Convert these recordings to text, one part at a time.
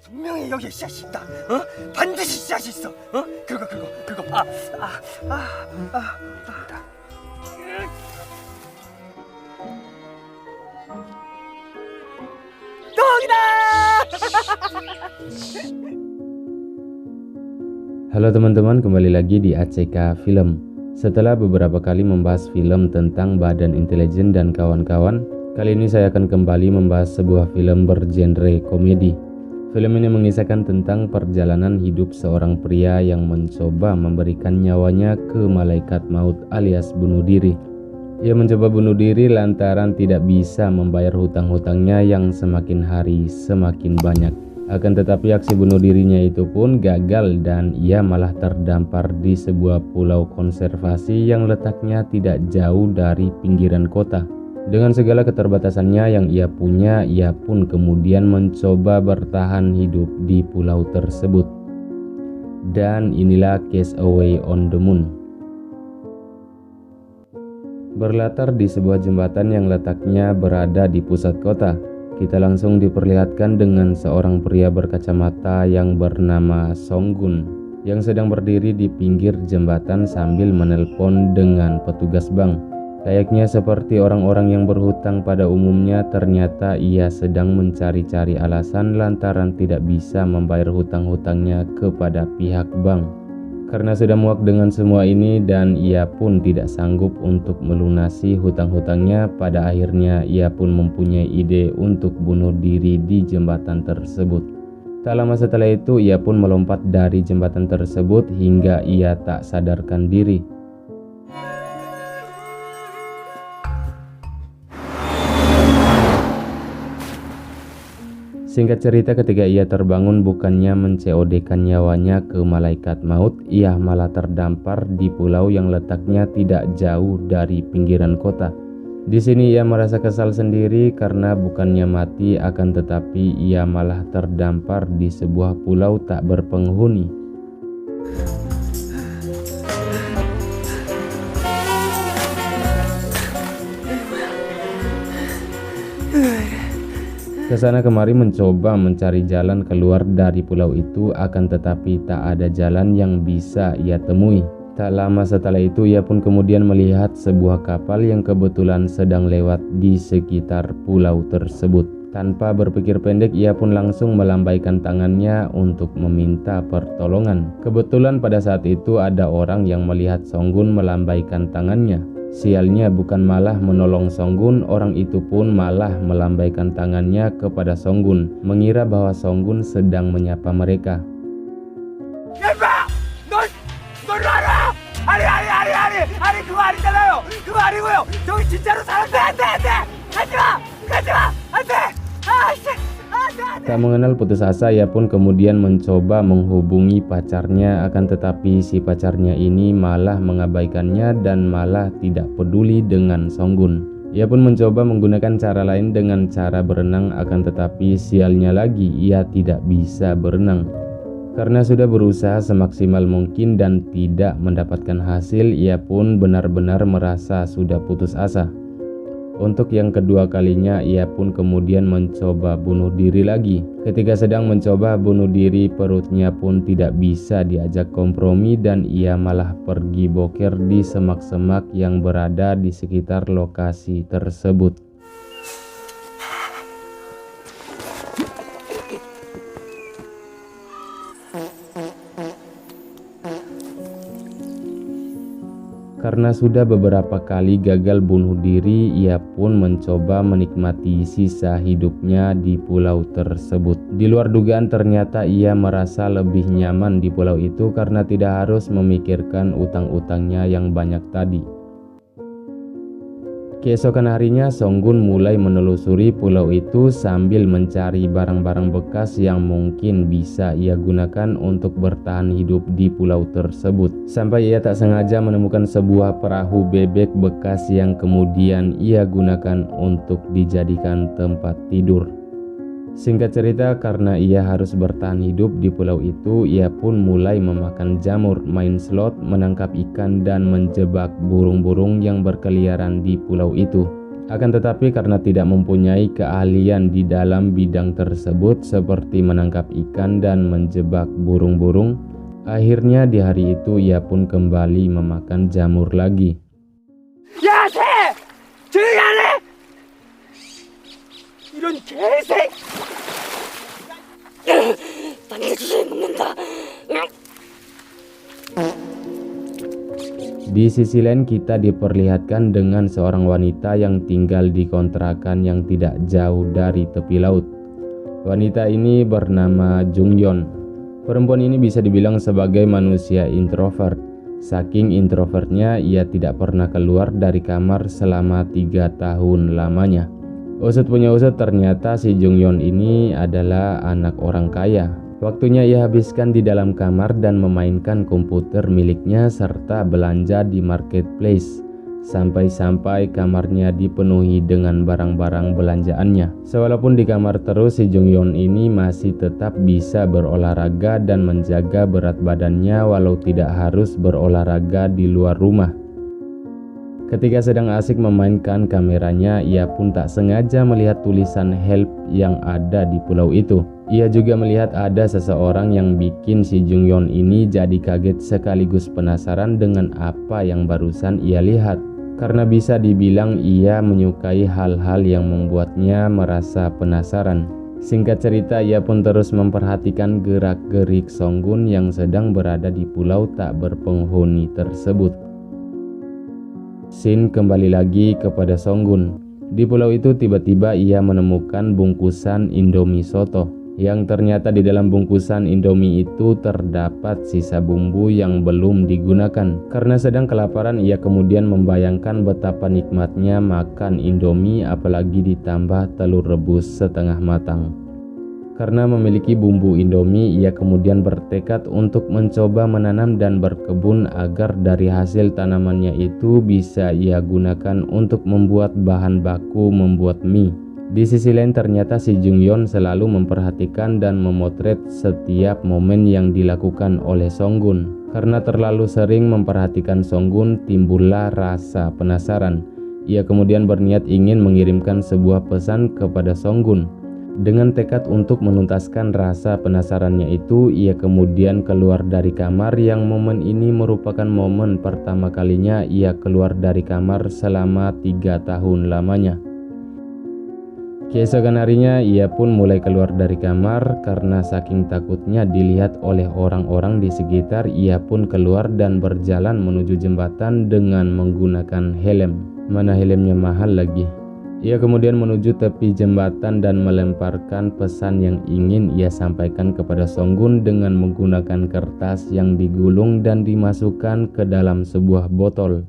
분명히 여기에 씨앗이 있다. 반드시 씨앗이 있어. 그거. 똥이다! Halo teman-teman, kembali lagi di ACK Film. Setelah beberapa kali membahas film tentang Badan Intelijen dan kawan-kawan, kali ini saya akan kembali membahas sebuah film bergenre komedi. Film ini mengisahkan tentang perjalanan hidup seorang pria yang mencoba memberikan nyawanya ke malaikat maut alias bunuh diri. Ia mencoba bunuh diri lantaran tidak bisa membayar hutang-hutangnya yang semakin hari semakin banyak. Akan tetapi aksi bunuh dirinya itu pun gagal dan ia malah terdampar di sebuah pulau konservasi yang letaknya tidak jauh dari pinggiran kota. Dengan segala keterbatasannya yang ia punya, ia pun kemudian mencoba bertahan hidup di pulau tersebut. Dan inilah Castaway on the Moon. Berlatar di sebuah jembatan yang letaknya berada di pusat kota, kita langsung diperlihatkan dengan seorang pria berkacamata yang bernama Songgun yang sedang berdiri di pinggir jembatan sambil menelpon dengan petugas bank. Layaknya seperti orang-orang yang berhutang pada umumnya, ternyata ia sedang mencari-cari alasan lantaran tidak bisa membayar hutang-hutangnya kepada pihak bank. Karena sudah muak dengan semua ini dan ia pun tidak sanggup untuk melunasi hutang-hutangnya, pada akhirnya ia pun mempunyai ide untuk bunuh diri di jembatan tersebut. Tak lama setelah itu ia pun melompat dari jembatan tersebut hingga ia tak sadarkan diri. Singkat cerita, ketika ia terbangun, bukannya men-COD-kan nyawanya ke malaikat maut, ia malah terdampar di pulau yang letaknya tidak jauh dari pinggiran kota. Di sini ia merasa kesal sendiri karena bukannya mati, akan tetapi ia malah terdampar di sebuah pulau tak berpenghuni. Kesana kemari mencoba mencari jalan keluar dari pulau itu, akan tetapi tak ada jalan yang bisa ia temui. Tak lama setelah itu ia pun kemudian melihat sebuah kapal yang kebetulan sedang lewat di sekitar pulau tersebut. Tanpa berpikir pendek ia pun langsung melambaikan tangannya untuk meminta pertolongan. Kebetulan pada saat itu ada orang yang melihat Songgun melambaikan tangannya. Sialnya, bukan malah menolong Songgun, orang itu pun malah melambaikan tangannya kepada Songgun, mengira bahwa Songgun sedang menyapa mereka. 그거 아니잖아요. 그거 아니고요. 저기 진짜로 사람들 안 돼. 가지마. 안 돼. Tak mengenal putus asa, ia pun kemudian mencoba menghubungi pacarnya, akan tetapi si pacarnya ini malah mengabaikannya dan malah tidak peduli dengan Songgun. Ia pun mencoba menggunakan cara lain dengan cara berenang, akan tetapi sialnya lagi ia tidak bisa berenang. Karena sudah berusaha semaksimal mungkin dan tidak mendapatkan hasil, ia pun benar-benar merasa sudah putus asa. Untuk yang kedua kalinya ia pun kemudian mencoba bunuh diri lagi. Ketika sedang mencoba bunuh diri, perutnya pun tidak bisa diajak kompromi dan ia malah pergi boker di semak-semak yang berada di sekitar lokasi tersebut. Karena sudah beberapa kali gagal bunuh diri, ia pun mencoba menikmati sisa hidupnya di pulau tersebut. Di luar dugaan, ternyata ia merasa lebih nyaman di pulau itu karena tidak harus memikirkan utang-utangnya yang banyak tadi. Keesokan harinya, Songgun mulai menelusuri pulau itu sambil mencari barang-barang bekas yang mungkin bisa ia gunakan untuk bertahan hidup di pulau tersebut. Sampai ia tak sengaja menemukan sebuah perahu bebek bekas yang kemudian ia gunakan untuk dijadikan tempat tidur. Singkat cerita, karena ia harus bertahan hidup di pulau itu, ia pun mulai memakan jamur, main slot, menangkap ikan, dan menjebak burung-burung yang berkeliaran di pulau itu. Akan tetapi karena tidak mempunyai keahlian di dalam bidang tersebut seperti menangkap ikan dan menjebak burung-burung, akhirnya di hari itu ia pun kembali memakan jamur lagi. 야, 새! 조용히 안 해! 이런 개새! 나내 주사위 먹는다. Di sisi lain kita diperlihatkan dengan seorang wanita yang tinggal di kontrakan yang tidak jauh dari tepi laut. Wanita ini bernama Jung Yeon. Perempuan ini bisa dibilang sebagai manusia introvert. Saking introvertnya, ia tidak pernah keluar dari kamar selama 3 tahun lamanya. Usut punya usut, ternyata si Jung Yeon ini adalah anak orang kaya. Waktunya ia habiskan di dalam kamar dan memainkan komputer miliknya serta belanja di marketplace. Sampai-sampai kamarnya dipenuhi dengan barang-barang belanjaannya. Walaupun di kamar terus, si Jung Yeon ini masih tetap bisa berolahraga dan menjaga berat badannya walau tidak harus berolahraga di luar rumah. Ketika sedang asik memainkan kameranya, ia pun tak sengaja melihat tulisan help yang ada di pulau itu. Ia juga melihat ada seseorang yang bikin si Jung Yeon ini jadi kaget sekaligus penasaran dengan apa yang barusan ia lihat. Karena bisa dibilang ia menyukai hal-hal yang membuatnya merasa penasaran. Singkat cerita, ia pun terus memperhatikan gerak-gerik Songgun yang sedang berada di pulau tak berpenghuni tersebut. Scene kembali lagi kepada Songgun. Di pulau itu tiba-tiba ia menemukan bungkusan Indomie soto, yang ternyata di dalam bungkusan Indomie itu terdapat sisa bumbu yang belum digunakan. Karena sedang kelaparan, ia kemudian membayangkan betapa nikmatnya makan Indomie apalagi ditambah telur rebus setengah matang. Karena memiliki bumbu Indomie, ia kemudian bertekad untuk mencoba menanam dan berkebun agar dari hasil tanamannya itu bisa ia gunakan untuk membuat bahan baku membuat mie. Di sisi lain ternyata si Jung Yeon selalu memperhatikan dan memotret setiap momen yang dilakukan oleh Songgun. Karena terlalu sering memperhatikan Songgun, timbullah rasa penasaran. Ia kemudian berniat ingin mengirimkan sebuah pesan kepada Songgun. Dengan tekad untuk menuntaskan rasa penasarannya itu, ia kemudian keluar dari kamar yang momen ini merupakan momen pertama kalinya ia keluar dari kamar selama 3 tahun lamanya. Keesokan harinya ia pun mulai keluar dari kamar karena saking takutnya dilihat oleh orang-orang di sekitar. Ia pun keluar dan berjalan menuju jembatan dengan menggunakan helm. Mana helmnya mahal lagi. Ia kemudian menuju tepi jembatan dan melemparkan pesan yang ingin ia sampaikan kepada Songgun dengan menggunakan kertas yang digulung dan dimasukkan ke dalam sebuah botol.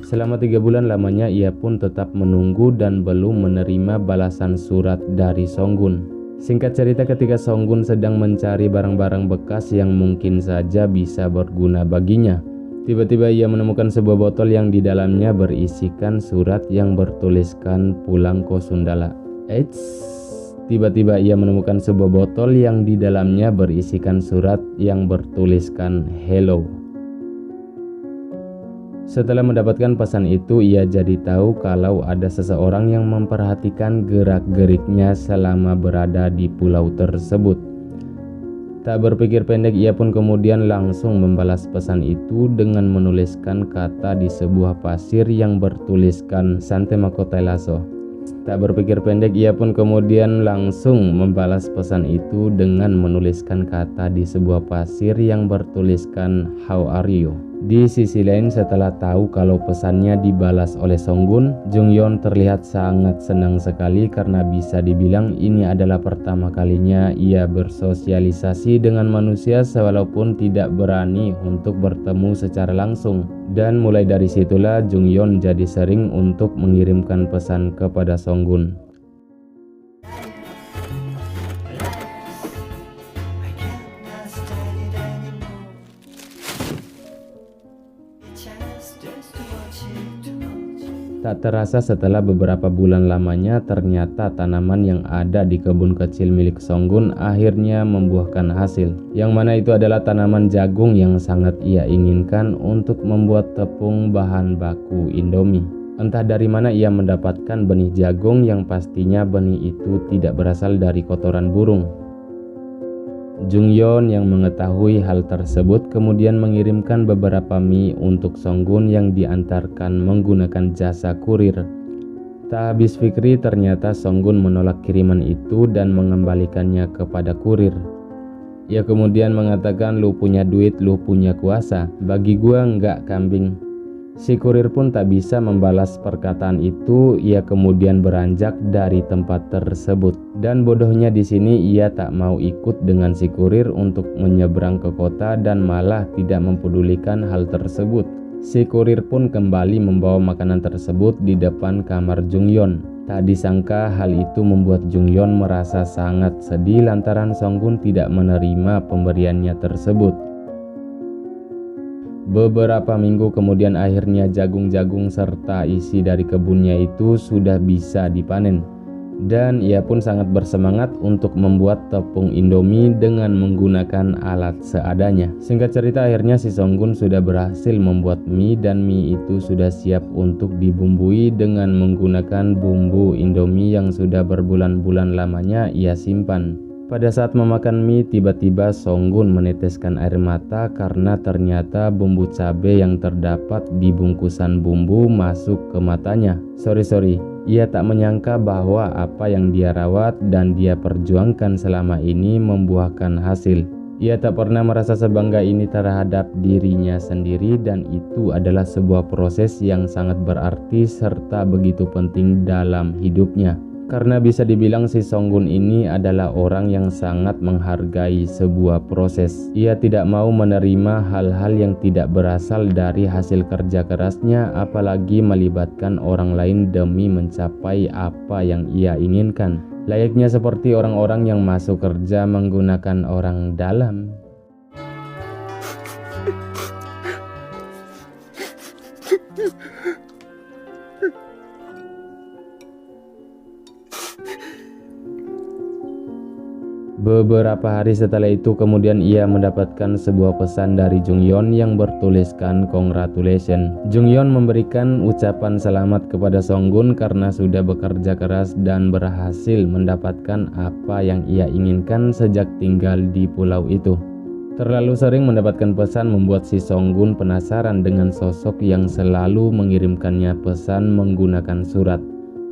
Selama 3 bulan lamanya ia pun tetap menunggu dan belum menerima balasan surat dari Songgun. Singkat cerita, ketika Songgun sedang mencari barang-barang bekas yang mungkin saja bisa berguna baginya, tiba-tiba ia menemukan sebuah botol yang di dalamnya berisikan surat yang bertuliskan pulang ke Sundala. Tiba-tiba ia menemukan sebuah botol yang di dalamnya berisikan surat yang bertuliskan hello. Setelah mendapatkan pesan itu, ia jadi tahu kalau ada seseorang yang memperhatikan gerak-geriknya selama berada di pulau tersebut. Tak berpikir pendek, ia pun kemudian langsung membalas pesan itu dengan menuliskan kata di sebuah pasir yang bertuliskan Sante Makotelaso. Tak berpikir pendek, ia pun kemudian langsung membalas pesan itu dengan menuliskan kata di sebuah pasir yang bertuliskan How are you? Di sisi lain, setelah tahu kalau pesannya dibalas oleh Songgun, Jung Yeon terlihat sangat senang sekali karena bisa dibilang ini adalah pertama kalinya ia bersosialisasi dengan manusia walaupun tidak berani untuk bertemu secara langsung. Dan mulai dari situlah Jung Yeon jadi sering untuk mengirimkan pesan kepada Songgun. Tak terasa setelah beberapa bulan lamanya, ternyata tanaman yang ada di kebun kecil milik Songgun akhirnya membuahkan hasil. Yang mana itu adalah tanaman jagung yang sangat ia inginkan untuk membuat tepung bahan baku Indomie. Entah dari mana ia mendapatkan benih jagung yang pastinya benih itu tidak berasal dari kotoran burung. Jungyeon yang mengetahui hal tersebut kemudian mengirimkan beberapa mie untuk Songgun yang diantarkan menggunakan jasa kurir. Tak habis fikri, ternyata Songgun menolak kiriman itu dan mengembalikannya kepada kurir. Ia kemudian mengatakan, "Lu punya duit, lu punya kuasa. Bagi gua enggak, kambing." Si kurir pun tak bisa membalas perkataan itu. Ia kemudian beranjak dari tempat tersebut. Dan bodohnya di sini ia tak mau ikut dengan si kurir untuk menyeberang ke kota dan malah tidak mempedulikan hal tersebut. Si kurir pun kembali membawa makanan tersebut di depan kamar Jungyeon. Tak disangka hal itu membuat Jungyeon merasa sangat sedih lantaran Songgun tidak menerima pemberiannya tersebut. Beberapa minggu kemudian akhirnya jagung-jagung serta isi dari kebunnya itu sudah bisa dipanen. Dan ia pun sangat bersemangat untuk membuat tepung Indomie dengan menggunakan alat seadanya. Singkat cerita, akhirnya si Songgun sudah berhasil membuat mie dan mie itu sudah siap untuk dibumbui dengan menggunakan bumbu Indomie yang sudah berbulan-bulan lamanya ia simpan. Pada saat memakan mie, tiba-tiba Songgun meneteskan air mata karena ternyata bumbu cabai yang terdapat di bungkusan bumbu masuk ke matanya. Sorry, ia tak menyangka bahwa apa yang dia rawat dan dia perjuangkan selama ini membuahkan hasil. Ia tak pernah merasa sebangga ini terhadap dirinya sendiri dan itu adalah sebuah proses yang sangat berarti serta begitu penting dalam hidupnya. Karena bisa dibilang si Songgun ini adalah orang yang sangat menghargai sebuah proses. Ia tidak mau menerima hal-hal yang tidak berasal dari hasil kerja kerasnya, apalagi melibatkan orang lain demi mencapai apa yang ia inginkan. Layaknya seperti orang-orang yang masuk kerja menggunakan orang dalam. Beberapa hari setelah itu kemudian ia mendapatkan sebuah pesan dari Jungyeon yang bertuliskan congratulations. Jungyeon memberikan ucapan selamat kepada Songgun karena sudah bekerja keras dan berhasil mendapatkan apa yang ia inginkan sejak tinggal di pulau itu. Terlalu sering mendapatkan pesan membuat si Songgun penasaran dengan sosok yang selalu mengirimkannya pesan menggunakan surat.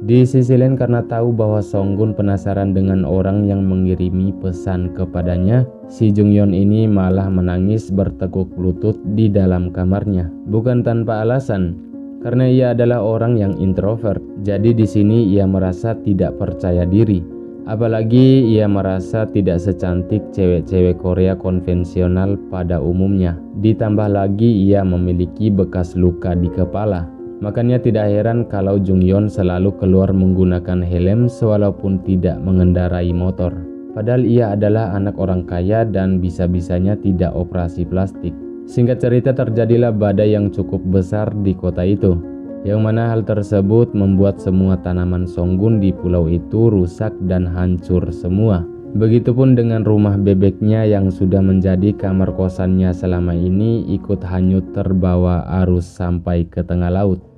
Di sisi lain, karena tahu bahwa Songgun penasaran dengan orang yang mengirimi pesan kepadanya, si Jungyeon ini malah menangis bertekuk lutut di dalam kamarnya. Bukan tanpa alasan, karena ia adalah orang yang introvert. Jadi di sini ia merasa tidak percaya diri. Apalagi ia merasa tidak secantik cewek-cewek Korea konvensional pada umumnya. Ditambah lagi ia memiliki bekas luka di kepala. Makanya tidak heran kalau Jungyeon selalu keluar menggunakan helm walaupun tidak mengendarai motor. Padahal ia adalah anak orang kaya dan bisa-bisanya tidak operasi plastik. Singkat cerita, terjadilah badai yang cukup besar di kota itu, yang mana hal tersebut membuat semua tanaman Songgun di pulau itu rusak dan hancur semua. Begitupun dengan rumah bebeknya yang sudah menjadi kamar kosannya selama ini ikut hanyut terbawa arus sampai ke tengah laut.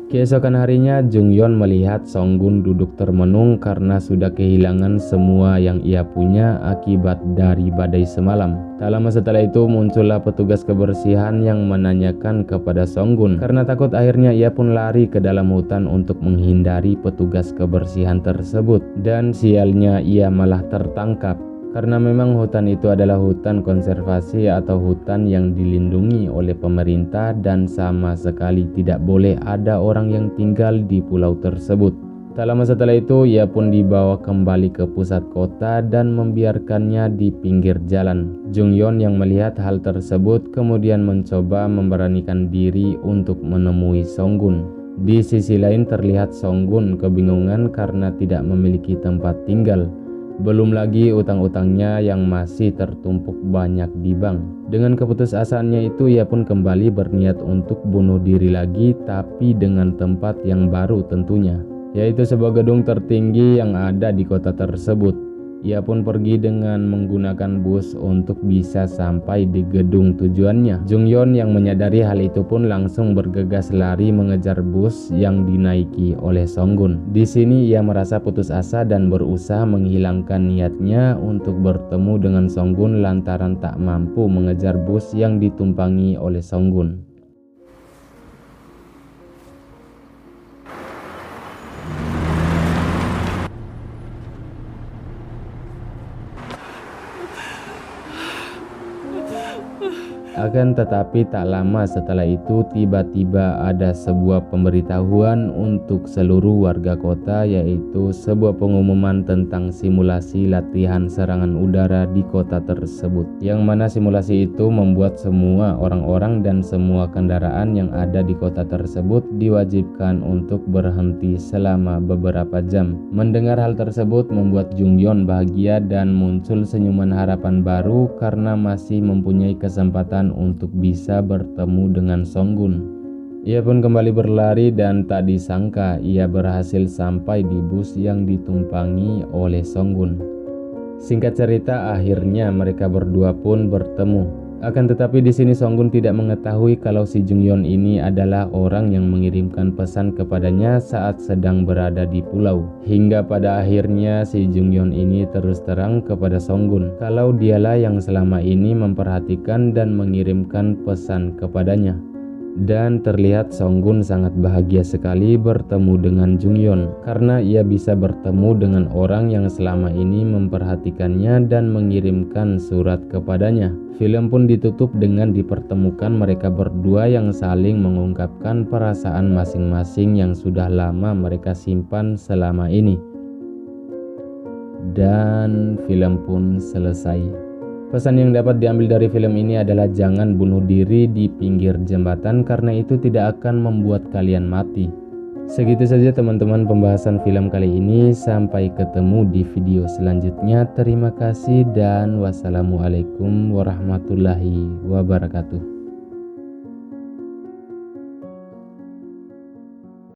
Keesokan harinya, Jungyeon melihat Songgun duduk termenung karena sudah kehilangan semua yang ia punya akibat dari badai semalam. Tak lama setelah itu muncullah petugas kebersihan yang menanyakan kepada Songgun. Karena takut, akhirnya ia pun lari ke dalam hutan untuk menghindari petugas kebersihan tersebut. Dan sialnya ia malah tertangkap. Karena memang hutan itu adalah hutan konservasi atau hutan yang dilindungi oleh pemerintah dan sama sekali tidak boleh ada orang yang tinggal di pulau tersebut. Tak lama setelah itu ia pun dibawa kembali ke pusat kota dan membiarkannya di pinggir jalan. Jungyeon yang melihat hal tersebut kemudian mencoba memberanikan diri untuk menemui Songgun. Di sisi lain terlihat Songgun kebingungan karena tidak memiliki tempat tinggal. Belum lagi utang-utangnya yang masih tertumpuk banyak di bank. Dengan keputusasaannya itu ia pun kembali berniat untuk bunuh diri lagi, tapi dengan tempat yang baru tentunya, yaitu sebuah gedung tertinggi yang ada di kota tersebut. Ia pun pergi dengan menggunakan bus untuk bisa sampai di gedung tujuannya. Jungyeon yang menyadari hal itu pun langsung bergegas lari mengejar bus yang dinaiki oleh Songgun. Di sini ia merasa putus asa dan berusaha menghilangkan niatnya untuk bertemu dengan Songgun lantaran tak mampu mengejar bus yang ditumpangi oleh Songgun. Akan tetapi tak lama setelah itu tiba-tiba ada sebuah pemberitahuan untuk seluruh warga kota, yaitu sebuah pengumuman tentang simulasi latihan serangan udara di kota tersebut, yang mana simulasi itu membuat semua orang-orang dan semua kendaraan yang ada di kota tersebut diwajibkan untuk berhenti selama beberapa jam. Mendengar hal tersebut membuat Jungyeon bahagia dan muncul senyuman harapan baru karena masih mempunyai kesempatan untuk bisa bertemu dengan Songgun. Ia pun kembali berlari dan tak disangka ia berhasil sampai di bus yang ditumpangi oleh Songgun. Singkat cerita, akhirnya mereka berdua pun bertemu. Akan tetapi di sini Songgun tidak mengetahui kalau si Jungyeon ini adalah orang yang mengirimkan pesan kepadanya saat sedang berada di pulau. Hingga pada akhirnya si Jungyeon ini terus terang kepada Songgun kalau dialah yang selama ini memperhatikan dan mengirimkan pesan kepadanya. Dan terlihat Songgun sangat bahagia sekali bertemu dengan Jungyeon karena ia bisa bertemu dengan orang yang selama ini memperhatikannya dan mengirimkan surat kepadanya. Film pun ditutup dengan dipertemukan mereka berdua yang saling mengungkapkan perasaan masing-masing yang sudah lama mereka simpan selama ini. Dan film pun selesai. Pesan yang dapat diambil dari film ini adalah jangan bunuh diri di pinggir jembatan karena itu tidak akan membuat kalian mati. Segitu saja teman-teman pembahasan film kali ini. Sampai ketemu di video selanjutnya. Terima kasih dan wassalamualaikum warahmatullahi wabarakatuh.